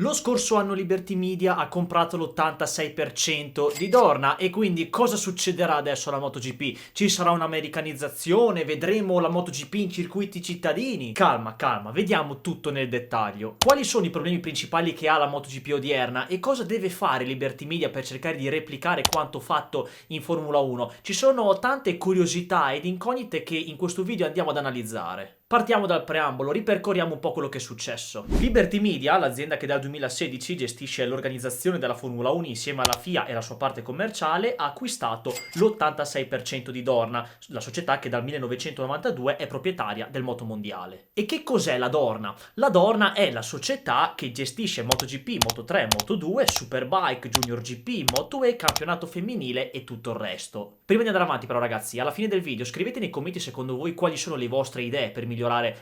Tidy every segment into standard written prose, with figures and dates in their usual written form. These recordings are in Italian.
Lo scorso anno Liberty Media ha comprato l'86% di Dorna e quindi cosa succederà adesso alla MotoGP? Ci sarà un'americanizzazione? Vedremo la MotoGP in circuiti cittadini? Calma, calma, vediamo tutto nel dettaglio. Quali sono i problemi principali che ha la MotoGP odierna e cosa deve fare Liberty Media per cercare di replicare quanto fatto in Formula 1? Ci sono tante curiosità ed incognite che in questo video andiamo ad analizzare. Partiamo dal preambolo, ripercorriamo un po' quello che è successo. Liberty Media, l'azienda che dal 2016 gestisce l'organizzazione della Formula 1 insieme alla FIA e la sua parte commerciale, ha acquistato l'86% di Dorna, la società che dal 1992 è proprietaria del motomondiale. E che cos'è la Dorna? La Dorna è la società che gestisce MotoGP, Moto3, Moto2, Superbike, Junior GP, Moto2, campionato femminile e tutto il resto. Prima di andare avanti però ragazzi, alla fine del video scrivete nei commenti secondo voi quali sono le vostre idee per migliorare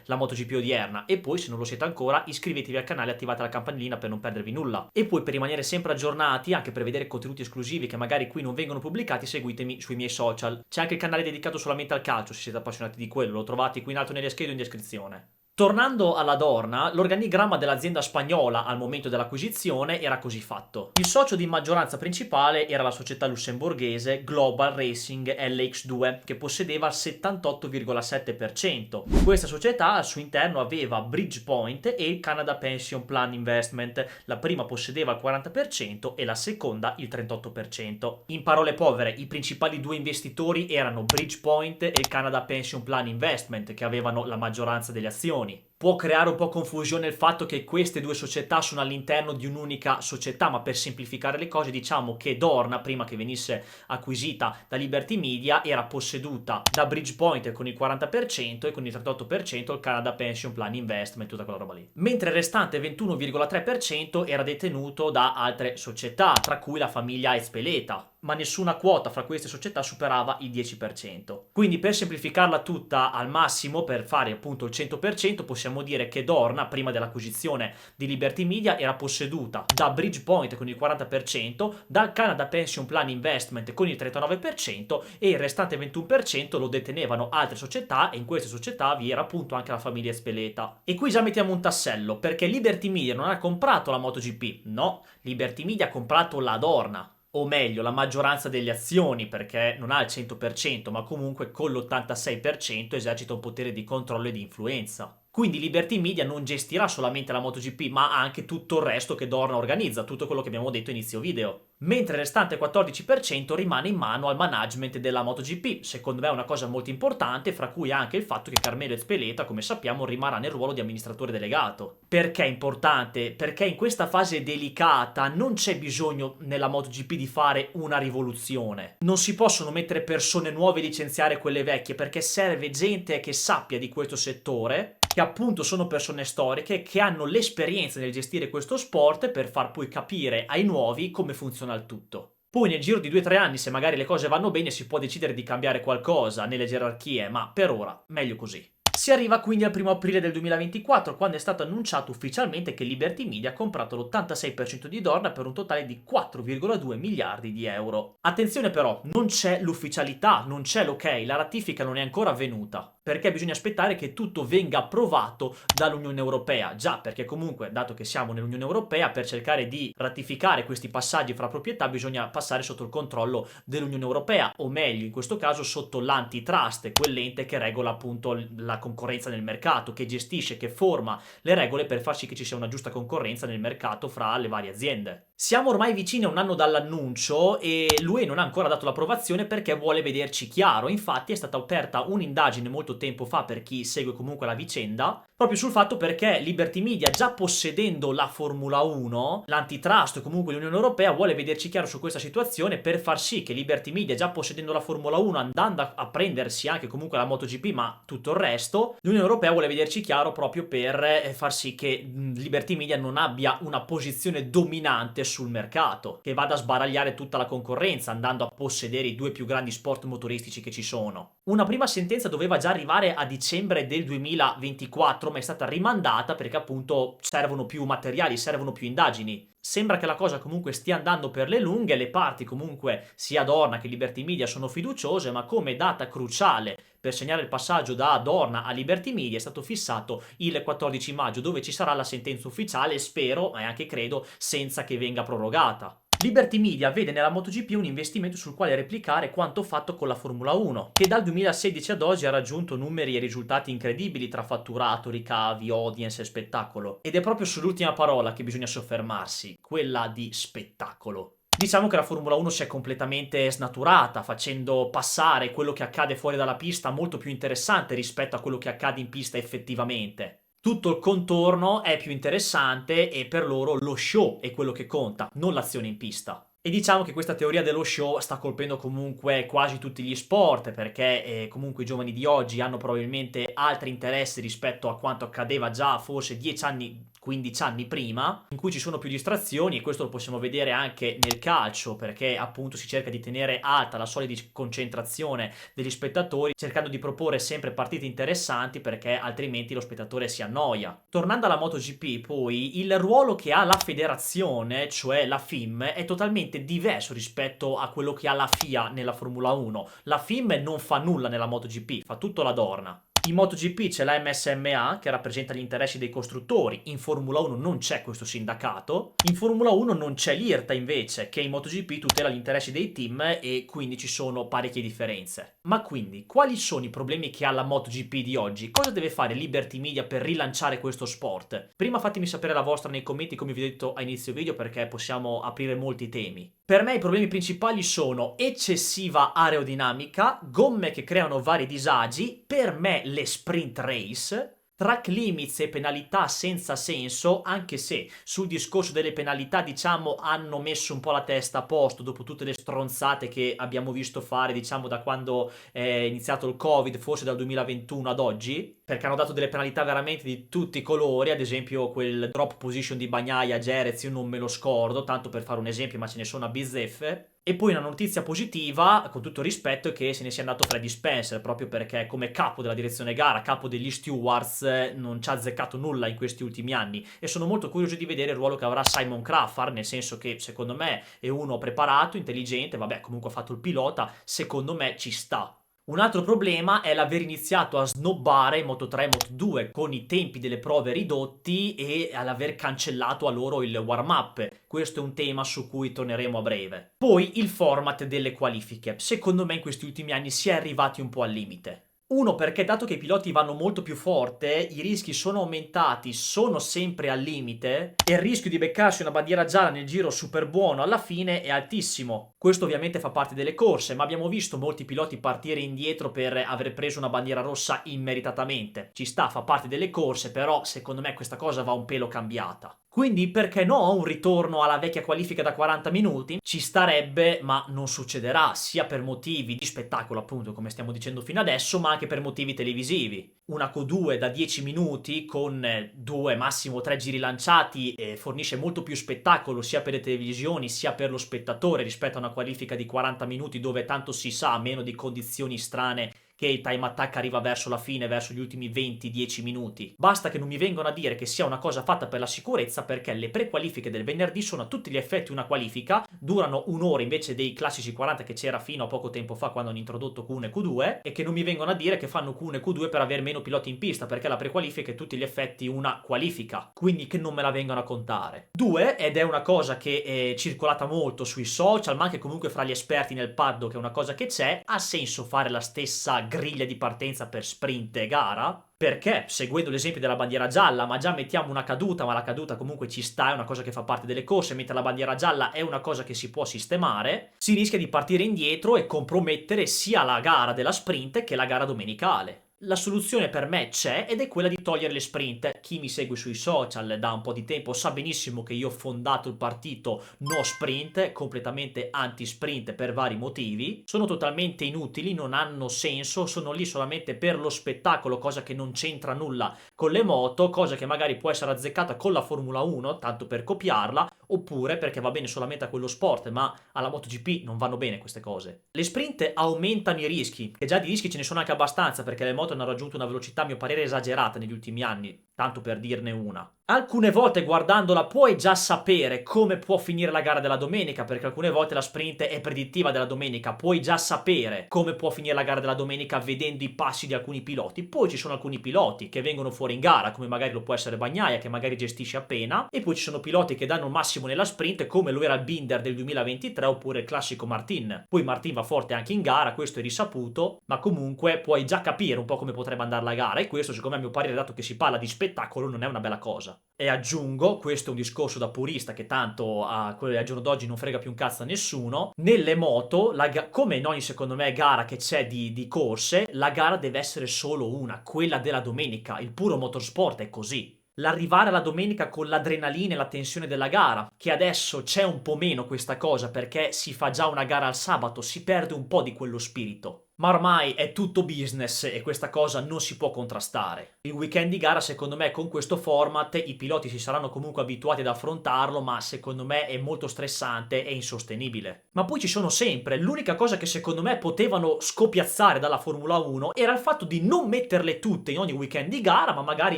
la MotoGP odierna e poi se non lo siete ancora iscrivetevi al canale e attivate la campanellina per non perdervi nulla. E poi per rimanere sempre aggiornati, anche per vedere contenuti esclusivi che magari qui non vengono pubblicati, seguitemi sui miei social. C'è anche il canale dedicato solamente al calcio se siete appassionati di quello, lo trovate qui in alto nelle schede o in descrizione. Tornando alla Dorna, l'organigramma dell'azienda spagnola al momento dell'acquisizione era così fatto. Il socio di maggioranza principale era la società lussemburghese Global Racing LX2, che possedeva il 78,7%. Questa società al suo interno aveva Bridgepoint e il Canada Pension Plan Investment. La prima possedeva il 40% e la seconda il 38%. In parole povere, i principali due investitori erano Bridgepoint e il Canada Pension Plan Investment, che avevano la maggioranza delle azioni. Può creare un po' confusione il fatto che queste due società sono all'interno di un'unica società, ma per semplificare le cose diciamo che Dorna, prima che venisse acquisita da Liberty Media, era posseduta da Bridgepoint con il 40% e con il 38% il Canada Pension Plan Investment, tutta quella roba lì. Mentre il restante 21,3% era detenuto da altre società, tra cui la famiglia Ezpeleta, ma nessuna quota fra queste società superava il 10%. Quindi per semplificarla tutta al massimo, per fare appunto il 100%, possiamo dire che Dorna, prima dell'acquisizione di Liberty Media, era posseduta da Bridgepoint con il 40%, dal Canada Pension Plan Investment con il 39% e il restante 21% lo detenevano altre società e in queste società vi era appunto anche la famiglia Ezpeleta. E qui già mettiamo un tassello, perché Liberty Media non ha comprato la MotoGP, no, Liberty Media ha comprato la Dorna. O meglio, la maggioranza delle azioni, perché non ha il 100%, ma comunque con l'86% esercita un potere di controllo e di influenza. Quindi Liberty Media non gestirà solamente la MotoGP, ma anche tutto il resto che Dorna organizza, tutto quello che abbiamo detto inizio video. Mentre il restante 14% rimane in mano al management della MotoGP, secondo me è una cosa molto importante, fra cui anche il fatto che Carmelo Ezpeleta, come sappiamo, rimarrà nel ruolo di amministratore delegato. Perché è importante? Perché in questa fase delicata non c'è bisogno nella MotoGP di fare una rivoluzione. Non si possono mettere persone nuove e licenziare quelle vecchie, perché serve gente che sappia di questo settore, che appunto sono persone storiche che hanno l'esperienza nel gestire questo sport per far poi capire ai nuovi come funziona il tutto. Poi nel giro di 2-3 anni, se magari le cose vanno bene, si può decidere di cambiare qualcosa nelle gerarchie, ma per ora meglio così. Si arriva quindi al 1 aprile del 2024, quando è stato annunciato ufficialmente che Liberty Media ha comprato l'86% di Dorna per un totale di 4,2 miliardi di euro. Attenzione però, non c'è l'ufficialità, non c'è l'ok, la ratifica non è ancora avvenuta, perché bisogna aspettare che tutto venga approvato dall'Unione Europea. Già, perché comunque, dato che siamo nell'Unione Europea, per cercare di ratificare questi passaggi fra proprietà bisogna passare sotto il controllo dell'Unione Europea, o meglio, in questo caso sotto l'antitrust, quell'ente che regola appunto la concorrenza nel mercato, che gestisce, che forma le regole per far sì che ci sia una giusta concorrenza nel mercato fra le varie aziende. Siamo ormai vicini a un anno dall'annuncio e l'UE non ha ancora dato l'approvazione perché vuole vederci chiaro. Infatti è stata aperta un'indagine molto tempo fa, per chi segue comunque la vicenda, proprio sul fatto perché Liberty Media, già possedendo la Formula 1, l'antitrust o comunque l'Unione Europea vuole vederci chiaro su questa situazione per far sì che Liberty Media, già possedendo la Formula 1, andando a prendersi anche comunque la MotoGP ma tutto il resto, l'Unione Europea vuole vederci chiaro proprio per far sì che Liberty Media non abbia una posizione dominante sul mercato, che vada a sbaragliare tutta la concorrenza andando a possedere i due più grandi sport motoristici che ci sono. Una prima sentenza doveva già arrivare a dicembre del 2024, ma è stata rimandata perché appunto servono più materiali, servono più indagini. Sembra che la cosa comunque stia andando per le lunghe, le parti comunque sia Dorna che Liberty Media sono fiduciose, ma come data cruciale per segnare il passaggio da Dorna a Liberty Media è stato fissato il 14 maggio, dove ci sarà la sentenza ufficiale, spero e anche credo senza che venga prorogata. Liberty Media vede nella MotoGP un investimento sul quale replicare quanto fatto con la Formula 1, che dal 2016 ad oggi ha raggiunto numeri e risultati incredibili tra fatturato, ricavi, audience e spettacolo. Ed è proprio sull'ultima parola che bisogna soffermarsi, quella di spettacolo. Diciamo che la Formula 1 si è completamente snaturata, facendo passare quello che accade fuori dalla pista molto più interessante rispetto a quello che accade in pista effettivamente. Tutto il contorno è più interessante e per loro lo show è quello che conta, non l'azione in pista. E diciamo che questa teoria dello show sta colpendo comunque quasi tutti gli sport, perché comunque i giovani di oggi hanno probabilmente altri interessi rispetto a quanto accadeva già forse 10 anni, 15 anni prima, in cui ci sono più distrazioni, e questo lo possiamo vedere anche nel calcio, perché appunto si cerca di tenere alta la soglia di concentrazione degli spettatori, cercando di proporre sempre partite interessanti, perché altrimenti lo spettatore si annoia. Tornando alla MotoGP, poi, il ruolo che ha la federazione, cioè la FIM, è totalmente diverso rispetto a quello che ha la FIA nella Formula 1. La FIM non fa nulla nella MotoGP, fa tutto la Dorna. In MotoGP c'è la MSMA che rappresenta gli interessi dei costruttori, in Formula 1 non c'è questo sindacato, in Formula 1 non c'è l'IRTA invece, che in MotoGP tutela gli interessi dei team e quindi ci sono parecchie differenze. Ma quindi, quali sono i problemi che ha la MotoGP di oggi? Cosa deve fare Liberty Media per rilanciare questo sport? Prima fatemi sapere la vostra nei commenti, come vi ho detto a inizio video, perché possiamo aprire molti temi. Per me i problemi principali sono eccessiva aerodinamica, gomme che creano vari disagi, per me le sprint race, track limits e penalità senza senso, anche se sul discorso delle penalità diciamo hanno messo un po' la testa a posto dopo tutte le stronzate che abbiamo visto fare diciamo da quando è iniziato il Covid, forse dal 2021 ad oggi, perché hanno dato delle penalità veramente di tutti i colori, ad esempio quel drop position di Bagnaia a Jerez io non me lo scordo, tanto per fare un esempio, ma ce ne sono a bizzeffe. E poi una notizia positiva, con tutto il rispetto, è che se ne sia andato Freddy Spencer, proprio perché come capo della direzione gara, capo degli stewards, non ci ha azzeccato nulla in questi ultimi anni. E sono molto curioso di vedere il ruolo che avrà Simon Crawford, nel senso che secondo me è uno preparato, intelligente, vabbè comunque ha fatto il pilota, secondo me ci sta. Un altro problema è l'aver iniziato a snobbare Moto3 e Moto2 con i tempi delle prove ridotti e all'aver cancellato a loro il warm-up. Questo è un tema su cui torneremo a breve. Poi il format delle qualifiche. Secondo me in questi ultimi anni si è arrivati un po' al limite. Uno, perché dato che i piloti vanno molto più forte, i rischi sono aumentati, sono sempre al limite e il rischio di beccarsi una bandiera gialla nel giro super buono alla fine è altissimo. Questo ovviamente fa parte delle corse, ma abbiamo visto molti piloti partire indietro per aver preso una bandiera rossa immeritatamente. Ci sta, fa parte delle corse, però secondo me questa cosa va un pelo cambiata. Quindi perché no un ritorno alla vecchia qualifica da 40 minuti? Ci starebbe, ma non succederà, sia per motivi di spettacolo appunto come stiamo dicendo fino adesso, ma anche per motivi televisivi. Una Q2 da 10 minuti con 2 massimo 3 giri lanciati fornisce molto più spettacolo sia per le televisioni sia per lo spettatore rispetto a una qualifica di 40 minuti dove tanto si sa, meno di condizioni strane, che il time attack arriva verso la fine, verso gli ultimi 20-10 minuti. Basta che non mi vengano a dire che sia una cosa fatta per la sicurezza, perché le pre-qualifiche del venerdì sono a tutti gli effetti una qualifica, durano un'ora invece dei classici 40 che c'era fino a poco tempo fa quando hanno introdotto Q1 e Q2, e che non mi vengono a dire che fanno Q1 e Q2 per avere meno piloti in pista, perché la pre-qualifica è a tutti gli effetti una qualifica, quindi che non me la vengano a contare. Due, ed è una cosa che è circolata molto sui social, ma anche comunque fra gli esperti nel paddock, è una cosa che c'è, ha senso fare la stessa griglia di partenza per sprint e gara? Perché, seguendo l'esempio della bandiera gialla, ma già mettiamo una caduta, ma la caduta comunque ci sta, è una cosa che fa parte delle corse, mentre la bandiera gialla è una cosa che si può sistemare, si rischia di partire indietro e compromettere sia la gara della sprint che la gara domenicale. La soluzione per me c'è ed è quella di togliere le sprint. Chi mi segue sui social da un po' di tempo sa benissimo che io ho fondato il partito No Sprint, completamente anti-sprint per vari motivi. Sono totalmente inutili, non hanno senso, sono lì solamente per lo spettacolo, cosa che non c'entra nulla con le moto, cosa che magari può essere azzeccata con la Formula 1, tanto per copiarla, oppure perché va bene solamente a quello sport, ma alla MotoGP non vanno bene queste cose. Le sprint aumentano i rischi, e già di rischi ce ne sono anche abbastanza, perché le moto hanno raggiunto una velocità a mio parere esagerata negli ultimi anni. tanto per dirne una. Alcune volte guardandola puoi già sapere come può finire la gara della domenica, perché alcune volte la sprint è predittiva della domenica, puoi già sapere come può finire la gara della domenica vedendo i passi di alcuni piloti. Poi ci sono alcuni piloti che vengono fuori in gara, come magari lo può essere Bagnaia, che magari gestisce appena, e poi ci sono piloti che danno il massimo nella sprint, come lo era il Binder del 2023 oppure il classico Martin. Poi Martin va forte anche in gara, questo è risaputo, ma comunque puoi già capire un po' come potrebbe andare la gara, e questo secondo me, a mio parere, dato che si parla di spettacolo, non è una bella cosa. E aggiungo, questo è un discorso da purista che tanto al giorno d'oggi non frega più un cazzo a nessuno, nelle moto, come in ogni secondo me gara che c'è di corse, la gara deve essere solo una, quella della domenica. Il puro motorsport è così. L'arrivare alla domenica con l'adrenalina e la tensione della gara, che adesso c'è un po' meno questa cosa perché si fa già una gara al sabato, si perde un po' di quello spirito. Ma ormai è tutto business e questa cosa non si può contrastare. Il weekend di gara, secondo me, con questo format i piloti si saranno comunque abituati ad affrontarlo, ma secondo me è molto stressante e insostenibile. Ma poi ci sono sempre, l'unica cosa che secondo me potevano scopiazzare dalla Formula 1 era il fatto di non metterle tutte in ogni weekend di gara, ma magari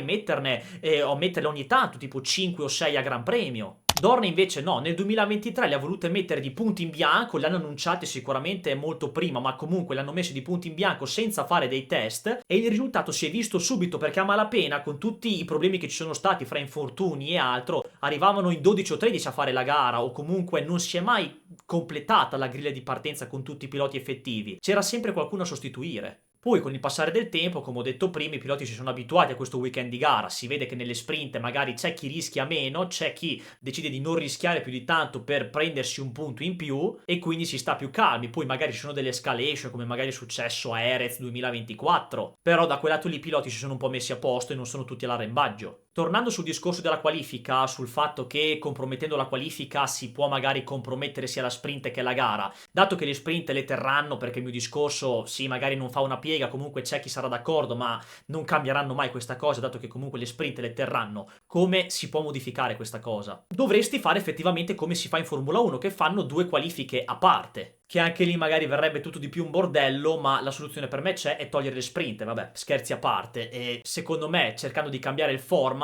metterle ogni tanto, tipo 5 o 6 a Gran Premio. Dorna invece no, nel 2023 le ha volute mettere di punto in bianco, le hanno annunciate sicuramente molto prima, ma comunque le hanno messe di punto in bianco senza fare dei test, e il risultato si è visto subito perché a malapena, con tutti i problemi che ci sono stati fra infortuni e altro, arrivavano in 12 o 13 a fare la gara, o comunque non si è mai completata la griglia di partenza con tutti i piloti effettivi, c'era sempre qualcuno a sostituire. Poi con il passare del tempo, come ho detto prima, i piloti si sono abituati a questo weekend di gara, si vede che nelle sprint magari c'è chi rischia meno, c'è chi decide di non rischiare più di tanto per prendersi un punto in più e quindi si sta più calmi. Poi magari ci sono delle escalation, come magari è successo a Jerez 2024, però da quel lato lì i piloti si sono un po' messi a posto e non sono tutti all'arrembaggio. Tornando sul discorso della qualifica, sul fatto che compromettendo la qualifica si può magari compromettere sia la sprint che la gara, dato che le sprint le terranno, perché il mio discorso sì magari non fa una piega, comunque c'è chi sarà d'accordo, ma non cambieranno mai questa cosa, dato che comunque le sprint le terranno, come si può modificare questa cosa? Dovresti fare effettivamente come si fa in Formula 1, che fanno 2 qualifiche a parte, che anche lì magari verrebbe tutto di più un bordello, ma la soluzione per me c'è, è togliere le sprint, vabbè, scherzi a parte, e secondo me cercando di cambiare il format,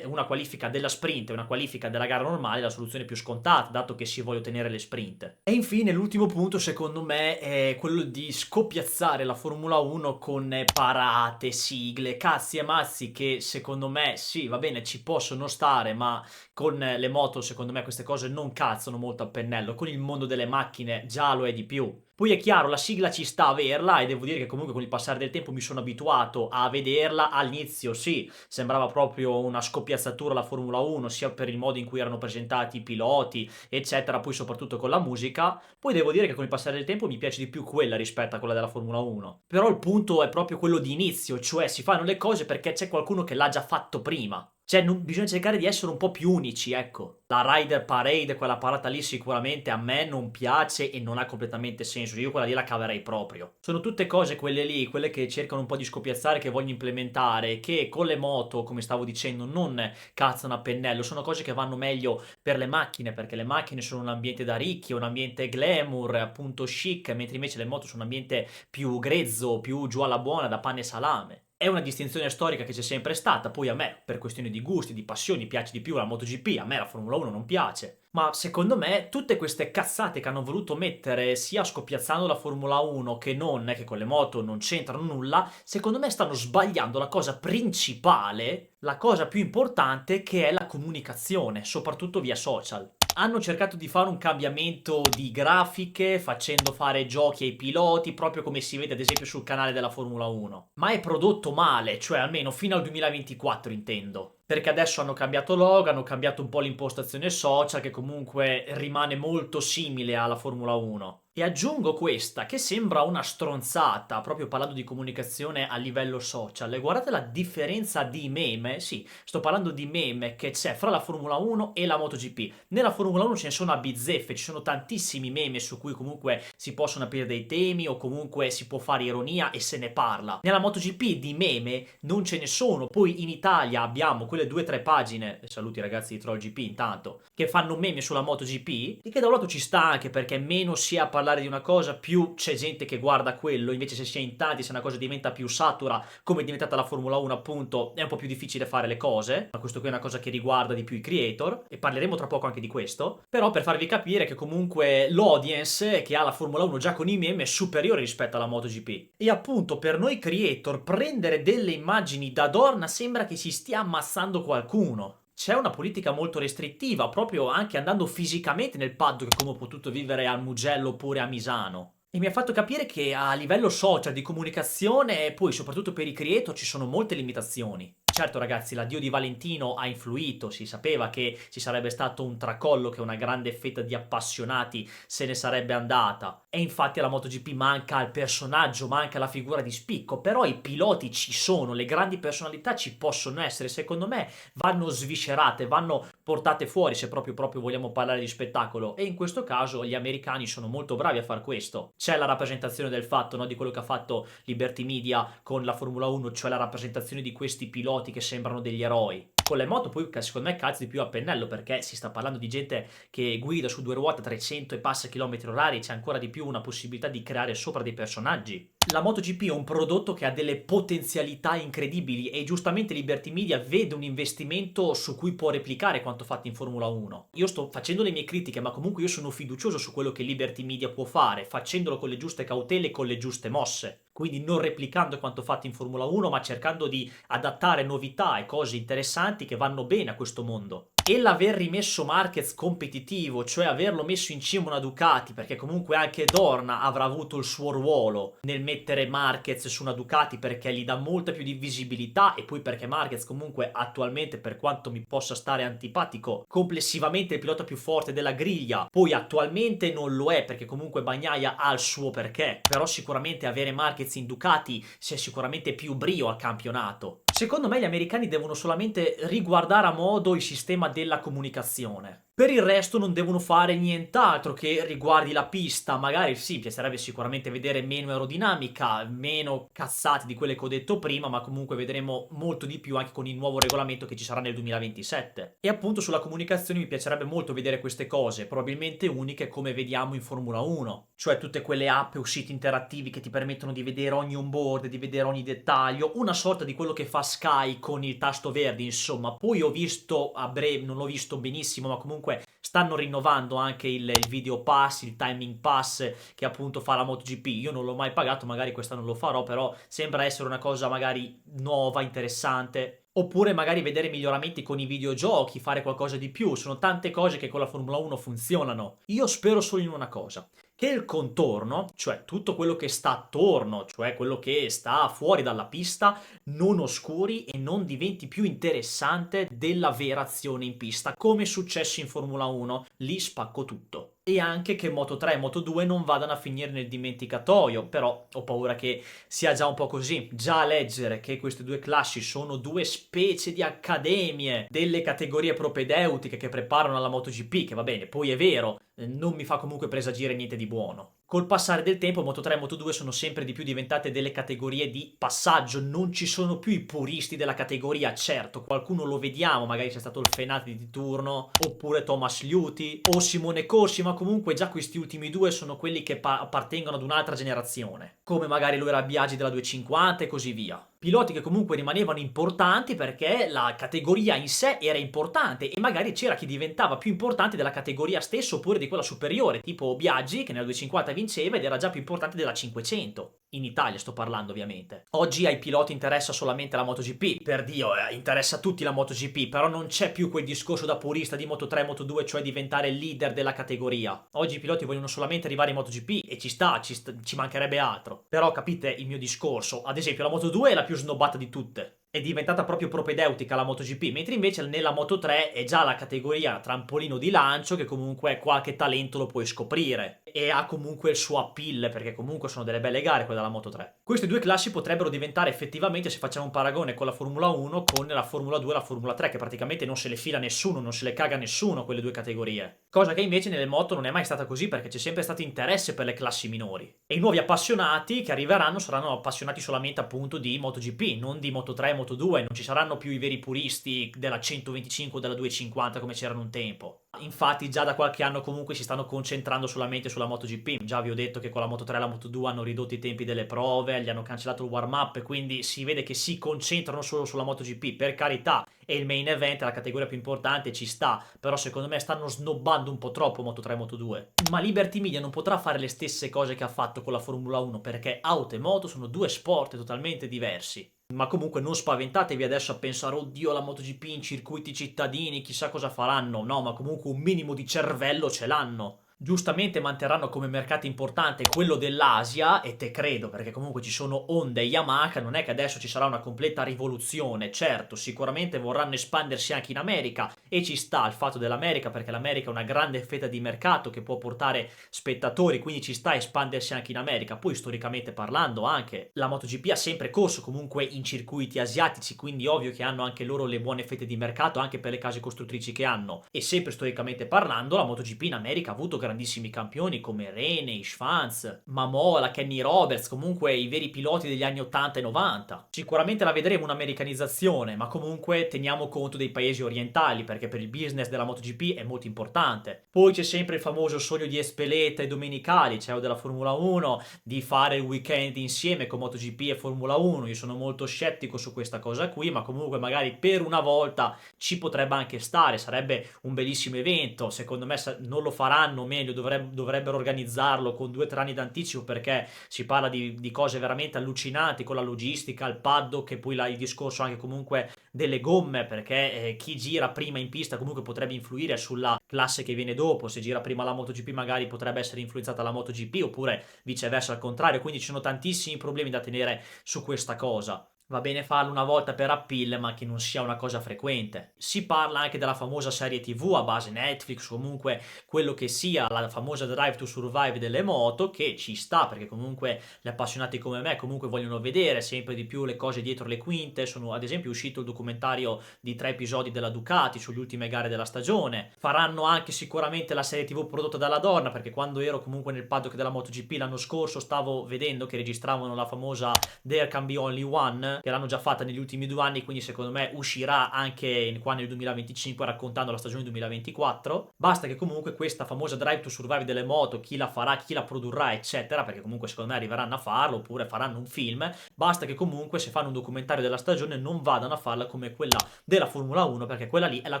una qualifica della sprint e una qualifica della gara normale è la soluzione più scontata, dato che si vuole ottenere le sprint. E infine l'ultimo punto secondo me è quello di scoppiazzare la Formula 1 con parate, sigle, cazzi e mazzi che secondo me sì, va bene, ci possono stare, ma con le moto secondo me queste cose non calzano molto a pennello, con il mondo delle macchine già lo è di più. Poi è chiaro, la sigla ci sta a averla e devo dire che comunque con il passare del tempo mi sono abituato a vederla. All'inizio sì, sembrava proprio una scoppiazzatura la Formula 1, sia per il modo in cui erano presentati i piloti, eccetera, poi soprattutto con la musica. Poi devo dire che con il passare del tempo mi piace di più quella rispetto a quella della Formula 1. Però il punto è proprio quello di inizio, cioè si fanno le cose perché c'è qualcuno che l'ha già fatto prima. Cioè, bisogna cercare di essere un po' più unici, ecco. La Rider Parade, quella parata lì sicuramente a me non piace e non ha completamente senso. Io quella lì la caverei proprio. Sono tutte cose quelle lì, quelle che cercano un po' di scoppiazzare, che vogliono implementare, che con le moto, come stavo dicendo, non cazzano a pennello. Sono cose che vanno meglio per le macchine, perché le macchine sono un ambiente da ricchi, un ambiente glamour, appunto chic, mentre invece le moto sono un ambiente più grezzo, più giù alla buona, da pane e salame. È una distinzione storica che c'è sempre stata, poi a me, per questioni di gusti, di passioni, piace di più la MotoGP, a me la Formula 1 non piace. Ma secondo me tutte queste cazzate che hanno voluto mettere sia scoppiazzando la Formula 1 che non, che con le moto non c'entrano nulla, secondo me stanno sbagliando la cosa principale, la cosa più importante, che è la comunicazione, soprattutto via social. Hanno cercato di fare un cambiamento di grafiche, facendo fare giochi ai piloti, proprio come si vede ad esempio sul canale della Formula 1. Ma è prodotto male, cioè almeno fino al 2024 intendo. Perché adesso hanno cambiato logo, hanno cambiato un po' l'impostazione social, che comunque rimane molto simile alla Formula 1. E aggiungo questa, che sembra una stronzata, proprio parlando di comunicazione a livello social. E guardate la differenza di meme, sì, sto parlando di meme che c'è fra la Formula 1 e la MotoGP. Nella Formula 1 ce ne sono a bizzeffe, ci sono tantissimi meme su cui comunque si possono aprire dei temi o comunque si può fare ironia e se ne parla. Nella MotoGP di meme non ce ne sono, poi in Italia abbiamo quelle 2 o 3 pagine, saluti ragazzi di TrollGP intanto, che fanno meme sulla MotoGP, e che da un lato ci sta anche perché meno si è a parlare parlare di una cosa, più c'è gente che guarda quello. Invece se si è in tanti, se una cosa diventa più satura, come è diventata la Formula 1 appunto, è un po' più difficile fare le cose. Ma questo qui è una cosa che riguarda di più i creator, e parleremo tra poco anche di questo. Però per farvi capire che comunque l'audience che ha la Formula 1 già con i meme è superiore rispetto alla MotoGP. E appunto per noi creator prendere delle immagini da Dorna sembra che si stia ammazzando qualcuno. C'è una politica molto restrittiva, proprio anche andando fisicamente nel paddock, come ho potuto vivere a Mugello oppure a Misano. E mi ha fatto capire che a livello social, di comunicazione e poi soprattutto per i creator ci sono molte limitazioni. Certo ragazzi, l'addio di Valentino ha influito, si sapeva che ci sarebbe stato un tracollo, che una grande fetta di appassionati se ne sarebbe andata. E infatti alla MotoGP manca il personaggio, manca la figura di spicco, però i piloti ci sono, le grandi personalità ci possono essere, secondo me vanno sviscerate, vanno portate fuori se proprio vogliamo parlare di spettacolo, e in questo caso gli americani sono molto bravi a far questo. C'è la rappresentazione del fatto, no, di quello che ha fatto Liberty Media con la Formula 1, cioè la rappresentazione di questi piloti che sembrano degli eroi. Con le moto poi secondo me calzi di più a pennello, perché si sta parlando di gente che guida su due ruote a 300 e passa chilometri orari, c'è ancora di più una possibilità di creare sopra dei personaggi. La MotoGP è un prodotto che ha delle potenzialità incredibili e giustamente Liberty Media vede un investimento su cui può replicare quanto fatto in Formula 1. Io sto facendo le mie critiche, ma comunque io sono fiducioso su quello che Liberty Media può fare, facendolo con le giuste cautele e con le giuste mosse. Quindi non replicando quanto fatto in Formula 1, ma cercando di adattare novità e cose interessanti che vanno bene a questo mondo. E l'aver rimesso Marquez competitivo, cioè averlo messo in cima una Ducati, perché comunque anche Dorna avrà avuto il suo ruolo nel mettere Marquez su una Ducati, perché gli dà molta più di visibilità, e poi perché Marquez comunque attualmente, per quanto mi possa stare antipatico, complessivamente è il pilota più forte della griglia. Poi attualmente non lo è, perché comunque Bagnaia ha il suo perché, però sicuramente avere Marquez in Ducati c'è sicuramente più brio al campionato. Secondo me gli americani devono solamente riguardare a modo il sistema della comunicazione. Per il resto non devono fare nient'altro che riguardi la pista. Magari sì, piacerebbe sicuramente vedere meno aerodinamica, meno cazzate di quelle che ho detto prima, ma comunque vedremo molto di più anche con il nuovo regolamento che ci sarà nel 2027. E appunto sulla comunicazione mi piacerebbe molto vedere queste cose, probabilmente uniche come vediamo in Formula 1. Cioè tutte quelle app o siti interattivi che ti permettono di vedere ogni onboard, di vedere ogni dettaglio, una sorta di quello che fa Sky con il tasto verde, insomma. Poi ho visto a breve, non l'ho visto benissimo, ma comunque stanno rinnovando anche il video pass, il timing pass che appunto fa la MotoGP. Io non l'ho mai pagato, magari quest'anno lo farò, però sembra essere una cosa magari nuova, interessante. Oppure magari vedere miglioramenti con i videogiochi, fare qualcosa di più. Sono tante cose che con la Formula 1 funzionano. Io spero solo in una cosa: che il contorno, cioè tutto quello che sta attorno, cioè quello che sta fuori dalla pista, non oscuri e non diventi più interessante della vera azione in pista, come è successo in Formula 1. Lì spacco tutto. E anche che Moto3 e Moto2 non vadano a finire nel dimenticatoio, però ho paura che sia già un po' così. Già a leggere che queste due classi sono due specie di accademie delle categorie propedeutiche che preparano alla MotoGP, che va bene, poi è vero, non mi fa comunque presagire niente di buono. Col passare del tempo Moto3 e Moto2 sono sempre di più diventate delle categorie di passaggio, non ci sono più i puristi della categoria. Certo, qualcuno lo vediamo, magari c'è stato il Fenati di turno, oppure Thomas Liuti o Simone Corsi, ma comunque già questi ultimi due sono quelli che appartengono ad un'altra generazione, come magari lo era Biaggi della 250 e così via. Piloti che comunque rimanevano importanti perché la categoria in sé era importante, e magari c'era chi diventava più importante della categoria stessa oppure di quella superiore, tipo Biaggi che nella 250 vinceva ed era già più importante della 500. In Italia sto parlando, ovviamente. Oggi ai piloti interessa solamente la MotoGP, per Dio, interessa a tutti la MotoGP, però non c'è più quel discorso da purista di Moto3 e Moto2, cioè diventare il leader della categoria. Oggi i piloti vogliono solamente arrivare in MotoGP e ci mancherebbe altro. Però capite il mio discorso. Ad esempio la Moto2 è la più snobbata di tutte. È diventata proprio propedeutica la MotoGP, mentre invece nella Moto3 è già la categoria trampolino di lancio, che comunque qualche talento lo puoi scoprire e ha comunque il suo appeal, perché comunque sono delle belle gare quelle della Moto3. Queste due classi potrebbero diventare effettivamente, se facciamo un paragone con la Formula 1, con la Formula 2 e la Formula 3, che praticamente non se le fila nessuno, non se le caga nessuno quelle due categorie. Cosa che invece nelle moto non è mai stata così, perché c'è sempre stato interesse per le classi minori. E i nuovi appassionati che arriveranno saranno appassionati solamente appunto di MotoGP, non di Moto3 e Moto2, non ci saranno più i veri puristi della 125 o della 250 come c'erano un tempo. Infatti già da qualche anno comunque si stanno concentrando solamente sulla MotoGP. Già vi ho detto che con la Moto3 e la Moto2 hanno ridotto i tempi delle prove, gli hanno cancellato il warm-up, quindi si vede che si concentrano solo sulla MotoGP. Per carità, è il main event, è la categoria più importante, ci sta, però secondo me stanno snobbando un po' troppo Moto3 e Moto2. Ma Liberty Media non potrà fare le stesse cose che ha fatto con la Formula 1, perché auto e moto sono due sport totalmente diversi. Ma comunque non spaventatevi adesso a pensare, oddio, la MotoGP in circuiti cittadini, chissà cosa faranno. No, ma comunque un minimo di cervello ce l'hanno. Giustamente manterranno come mercato importante quello dell'Asia, e te credo, perché comunque ci sono Honda e Yamaha, non è che adesso ci sarà una completa rivoluzione. Certo, sicuramente vorranno espandersi anche in America, e ci sta il fatto dell'America, perché l'America è una grande fetta di mercato che può portare spettatori, quindi ci sta a espandersi anche in America. Poi storicamente parlando anche la MotoGP ha sempre corso comunque in circuiti asiatici, quindi ovvio che hanno anche loro le buone fette di mercato anche per le case costruttrici che hanno. E sempre storicamente parlando la MotoGP in America ha avuto grandissimi campioni come Reney, Schwanz, Mamola, Kenny Roberts, comunque i veri piloti degli anni 80 e 90. Sicuramente la vedremo un'americanizzazione, ma comunque teniamo conto dei paesi orientali, perché per il business della MotoGP è molto importante. Poi c'è sempre il famoso sogno di Espeleta e Domenicali, cioè della Formula 1, di fare il weekend insieme con MotoGP e Formula 1. Io sono molto scettico su questa cosa qui, ma comunque magari per una volta ci potrebbe anche stare, sarebbe un bellissimo evento. Secondo me non lo faranno, meglio dovrebbero organizzarlo con 2 o 3 anni d'anticipo, perché si parla di cose veramente allucinanti con la logistica, il paddock, e poi il discorso anche comunque delle gomme, perché chi gira prima in pista comunque potrebbe influire sulla classe che viene dopo. Se gira prima la MotoGP magari potrebbe essere influenzata la MotoGP, oppure viceversa al contrario, quindi ci sono tantissimi problemi da tenere su questa cosa. Va bene farlo una volta per appeal, ma che non sia una cosa frequente. Si parla anche della famosa serie TV a base Netflix, comunque quello che sia, la famosa Drive to Survive delle moto, che ci sta perché comunque gli appassionati come me comunque vogliono vedere sempre di più le cose dietro le quinte. Sono ad esempio uscito il documentario di 3 episodi della Ducati sulle ultime gare della stagione. Faranno anche sicuramente la serie TV prodotta dalla Dorna, perché quando ero comunque nel paddock della MotoGP l'anno scorso stavo vedendo che registravano la famosa There Can Be Only One, che l'hanno già fatta negli ultimi 2 anni, quindi secondo me uscirà anche qua nel 2025 raccontando la stagione 2024. Basta che comunque questa famosa Drive to Survive delle moto, chi la farà, chi la produrrà, eccetera, perché comunque secondo me arriveranno a farlo oppure faranno un film, basta che comunque se fanno un documentario della stagione non vadano a farla come quella della Formula 1, perché quella lì è la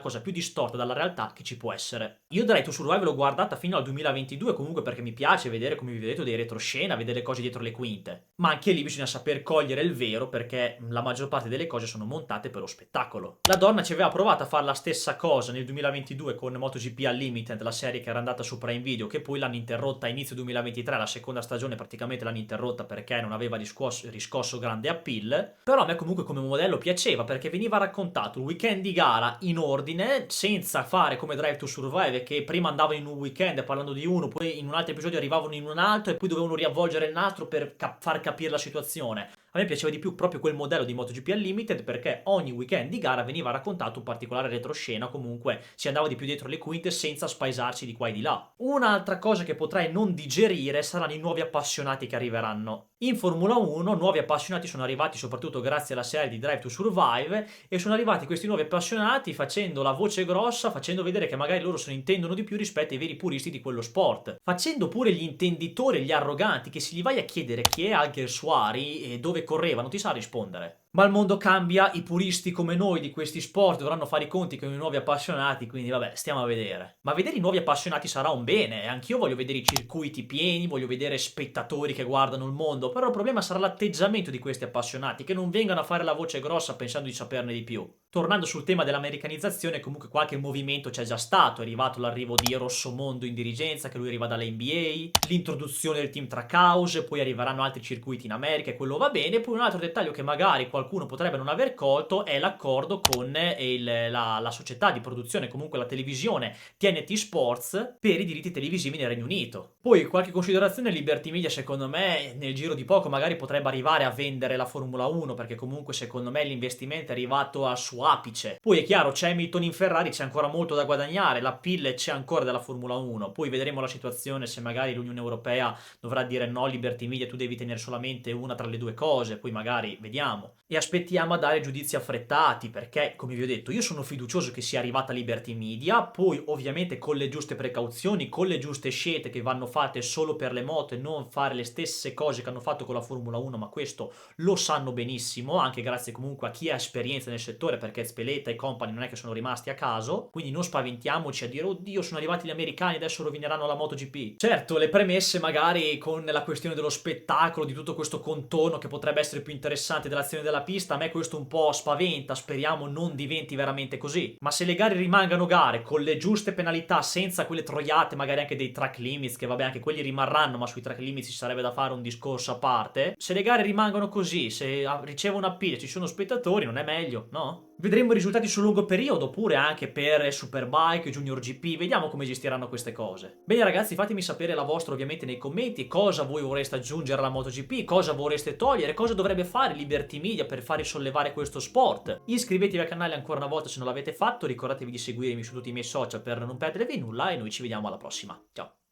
cosa più distorta dalla realtà che ci può essere. Io Drive to Survive l'ho guardata fino al 2022 comunque perché mi piace vedere, come vi ho detto, dei retroscena, vedere cose dietro le quinte, ma anche lì bisogna saper cogliere il vero, perché la maggior parte delle cose sono montate per lo spettacolo. La Donna ci aveva provato a fare la stessa cosa nel 2022 con MotoGP Unlimited, la serie che era andata su Prime Video, che poi l'hanno interrotta a inizio 2023, la seconda stagione praticamente l'hanno interrotta perché non aveva riscosso grande appeal. Però a me comunque come modello piaceva, perché veniva raccontato il weekend di gara in ordine, senza fare come Drive to Survive, che prima andavano in un weekend parlando di uno, poi in un altro episodio arrivavano in un altro e poi dovevano riavvolgere un altro per far capire la situazione. A me piaceva di più proprio quel modello di MotoGP Unlimited, perché ogni weekend di gara veniva raccontato un particolare retroscena, comunque si andava di più dietro le quinte senza spaesarci di qua e di là. Un'altra cosa che potrai non digerire saranno i nuovi appassionati che arriveranno. In Formula 1 nuovi appassionati sono arrivati soprattutto grazie alla serie di Drive to Survive, e sono arrivati questi nuovi appassionati facendo la voce grossa, facendo vedere che magari loro se ne intendono di più rispetto ai veri puristi di quello sport, facendo pure gli intenditori e gli arroganti, che se gli vai a chiedere chi è Alguersuari e dove correva non ti sa rispondere. Ma il mondo cambia, i puristi come noi di questi sport dovranno fare i conti con i nuovi appassionati, quindi vabbè, stiamo a vedere. Ma vedere i nuovi appassionati sarà un bene, e anch'io voglio vedere i circuiti pieni, voglio vedere spettatori che guardano il mondo, però il problema sarà l'atteggiamento di questi appassionati, che non vengano a fare la voce grossa pensando di saperne di più. Tornando sul tema dell'americanizzazione, comunque qualche movimento c'è già stato, è arrivato l'arrivo di Rossomondo in dirigenza, che lui arriva dall'NBA, l'introduzione del team Trackhouse, poi arriveranno altri circuiti in America e quello va bene. Poi un altro dettaglio che magari qualcuno potrebbe non aver colto è l'accordo con la società di produzione, comunque la televisione TNT Sports, per i diritti televisivi nel Regno Unito. Poi qualche considerazione: Liberty Media secondo me nel giro di poco magari potrebbe arrivare a vendere la Formula 1, perché comunque secondo me l'investimento è arrivato a su apice. Poi è chiaro, c'è Hamilton in Ferrari, c'è ancora molto da guadagnare, la PIL c'è ancora della Formula 1, poi vedremo la situazione se magari l'Unione Europea dovrà dire no, Liberty Media, tu devi tenere solamente una tra le due cose, poi magari vediamo. E aspettiamo a dare giudizi affrettati, perché, come vi ho detto, io sono fiducioso che sia arrivata Liberty Media, poi ovviamente con le giuste precauzioni, con le giuste scelte che vanno fatte solo per le moto e non fare le stesse cose che hanno fatto con la Formula 1, ma questo lo sanno benissimo, anche grazie comunque a chi ha esperienza nel settore, perché Speletta e compagni non è che sono rimasti a caso, quindi non spaventiamoci a dire oddio sono arrivati gli americani, adesso rovineranno la MotoGP. Certo, le premesse magari con la questione dello spettacolo, di tutto questo contorno che potrebbe essere più interessante dell'azione della pista, a me questo un po' spaventa, speriamo non diventi veramente così. Ma se le gare rimangano gare con le giuste penalità, senza quelle troiate magari anche dei track limits, che vabbè anche quelli rimarranno, ma sui track limits ci sarebbe da fare un discorso a parte, se le gare rimangono così, se ricevono appeal e ci sono spettatori, non è meglio, no? Vedremo i risultati sul lungo periodo, oppure anche per Superbike, Junior GP, vediamo come gestiranno queste cose. Bene ragazzi, fatemi sapere la vostra ovviamente nei commenti, cosa voi vorreste aggiungere alla MotoGP, cosa vorreste togliere, cosa dovrebbe fare Liberty Media per far risollevare questo sport. Iscrivetevi al canale ancora una volta se non l'avete fatto, ricordatevi di seguirmi su tutti i miei social per non perdervi nulla e noi ci vediamo alla prossima. Ciao!